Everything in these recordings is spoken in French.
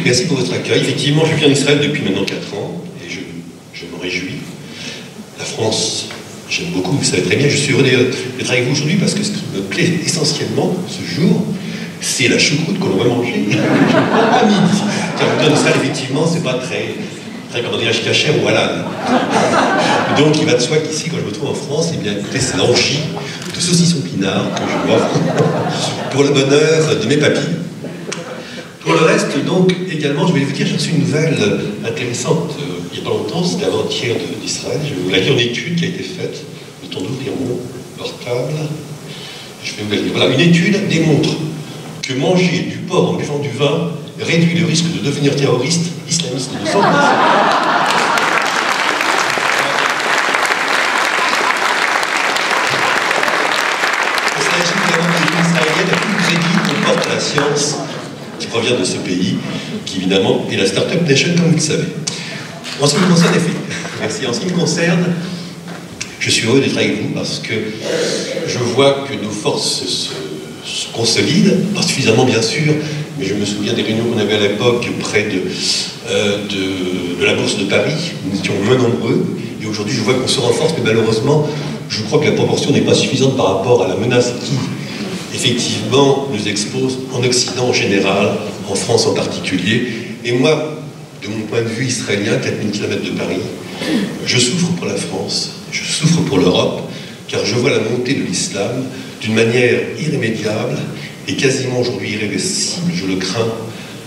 Merci pour votre accueil. Effectivement, je vis en Israël depuis maintenant 4 ans et je m'en réjouis. La France, j'aime beaucoup, vous savez très bien. Je suis heureux d'être avec vous aujourd'hui parce que ce qui me plaît essentiellement ce jour, c'est la choucroute que l'on va manger à midi. Car en Israël, effectivement, c'est pas très comment dire, cachère ou halal. Donc il va de soi qu'ici, quand je me trouve en France, eh bien écoutez, c'est l'orgie de saucisson pinard que je m'offre pour le bonheur de mes papilles. Pour le reste, donc, également, je vais vous dire, j'ai reçu une nouvelle intéressante il n'y a pas longtemps, c'était avant-hier d'Israël. Je vais vous la lire, une étude qui a été faite, le temps d'ouvrir mon portable. Je vais vous la lire. Voilà, une étude démontre que manger du porc en buvant du vin réduit le risque de devenir terroriste islamiste de 100%. Il s'agit vraiment d'une israélienne la plus crédible qu'on porte à la science, qui provient de ce pays, qui évidemment est la Startup Nation, comme vous le savez. En ce qui me concerne, merci. En ce qui me concerne, je suis heureux d'être avec vous parce que je vois que nos forces se consolident, pas suffisamment bien sûr, mais je me souviens des réunions qu'on avait à l'époque près de la Bourse de Paris. Nous étions moins nombreux, et aujourd'hui je vois qu'on se renforce, mais malheureusement, je crois que la proportion n'est pas suffisante par rapport à la menace qui, effectivement, nous expose en Occident en général, en France en particulier. Et moi, de mon point de vue israélien, 4000 km de Paris, je souffre pour la France, je souffre pour l'Europe, car je vois la montée de l'islam d'une manière irrémédiable et quasiment aujourd'hui irréversible, je le crains,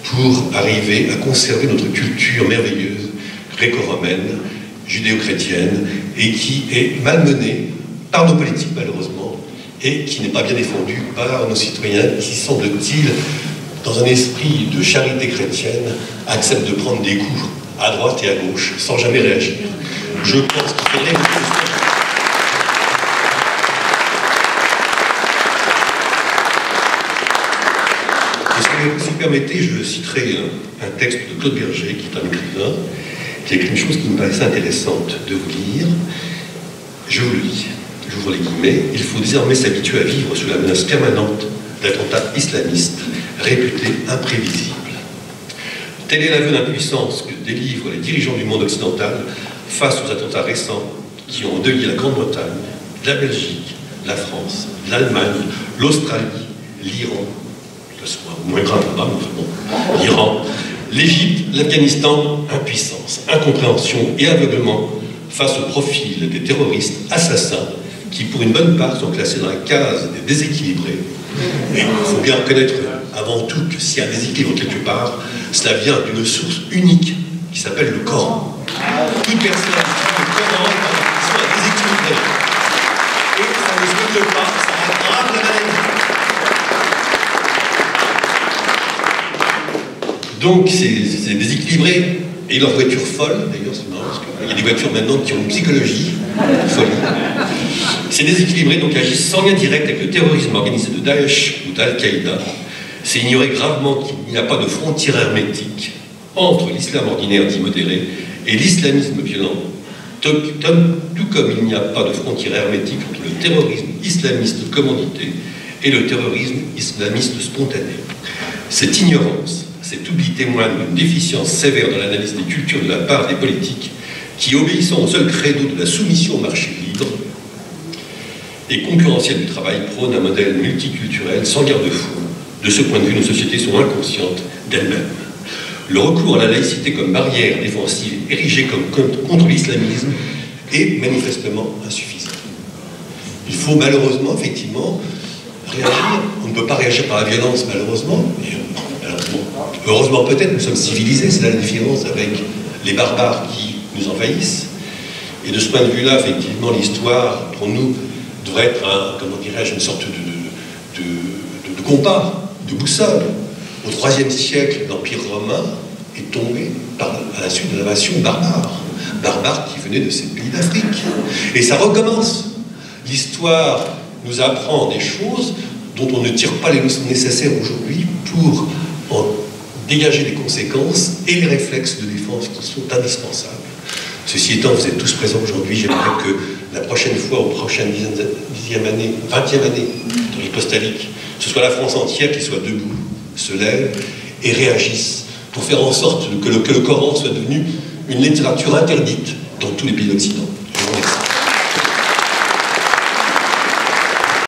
pour arriver à conserver notre culture merveilleuse, gréco-romaine, judéo-chrétienne, et qui est malmenée par nos politiques malheureusement, et qui n'est pas bien défendue par nos citoyens qui, semble-t-il, dans un esprit de charité chrétienne, acceptent de prendre des coups à droite et à gauche sans jamais réagir. Je pense qu'il faudrait que si vous permettez, je citerai un texte de Claude Berger, qui est un écrivain, qui a écrit une chose qui me paraissait intéressante de vous lire. Je vous le lis, j'ouvre les guillemets. Il faut désormais s'habituer à vivre sous la menace permanente d'attentats islamistes réputés imprévisibles. Tel est l'aveu d'impuissance que délivrent les dirigeants du monde occidental face aux attentats récents qui ont endeuillé la Grande-Bretagne, la Belgique, la France, l'Allemagne, l'Australie, l'Iran, moins grave là-bas, mais enfin bon, l'Iran, l'Égypte, l'Afghanistan, impuissance, incompréhension et aveuglement face au profil des terroristes assassins qui, pour une bonne part, sont classés dans la case des déséquilibrés. Et il faut bien reconnaître avant tout que s'il y a un déséquilibre quelque part, cela vient d'une source unique qui s'appelle le Coran. Toute personne qui dit le Coran est déséquilibré. Et ça ne se peut pas, ça aggrave la maladie. Donc, c'est déséquilibré, et leur voiture folle, d'ailleurs, c'est marrant, parce qu'il y a des voitures maintenant qui ont une psychologie folle. C'est déséquilibré, donc agissent sans lien direct avec le terrorisme organisé de Daesh ou d'Al-Qaïda. C'est ignorer gravement qu'il n'y a pas de frontière hermétique entre l'islam ordinaire dit modéré et l'islamisme violent, tout comme il n'y a pas de frontière hermétique entre le terrorisme islamiste commandité et le terrorisme islamiste spontané. Cette ignorance, cet oubli témoigne d'une déficience sévère dans l'analyse des cultures de la part des politiques qui, obéissant au seul credo de la soumission au marché libre et concurrentiel du travail, prônent un modèle multiculturel sans garde-fou. De ce point de vue, nos sociétés sont inconscientes d'elles-mêmes. Le recours à la laïcité comme barrière défensive érigée contre l'islamisme est manifestement insuffisant. Il faut malheureusement, effectivement, réagir. On ne peut pas réagir par la violence, malheureusement. Heureusement peut-être, nous sommes civilisés, c'est là la différence avec les barbares qui nous envahissent. Et de ce point de vue-là, effectivement, l'histoire, pour nous, devrait être, comment dirais-je, une sorte de compas, de boussole. Au IIIe siècle, l'Empire romain est tombé à la suite de l'invasion barbare. Barbares qui venaient de ces pays d'Afrique. Et ça recommence. L'histoire nous apprend des choses dont on ne tire pas les leçons nécessaires aujourd'hui pour en dégager les conséquences et les réflexes de défense qui sont indispensables. Ceci étant, vous êtes tous présents aujourd'hui, j'aimerais que la prochaine fois, aux prochaines 20e année de l'apostolique, ce soit la France entière qui soit debout, se lève et réagisse pour faire en sorte que le Coran soit devenu une littérature interdite dans tous les pays d'Occident. Je vous remercie.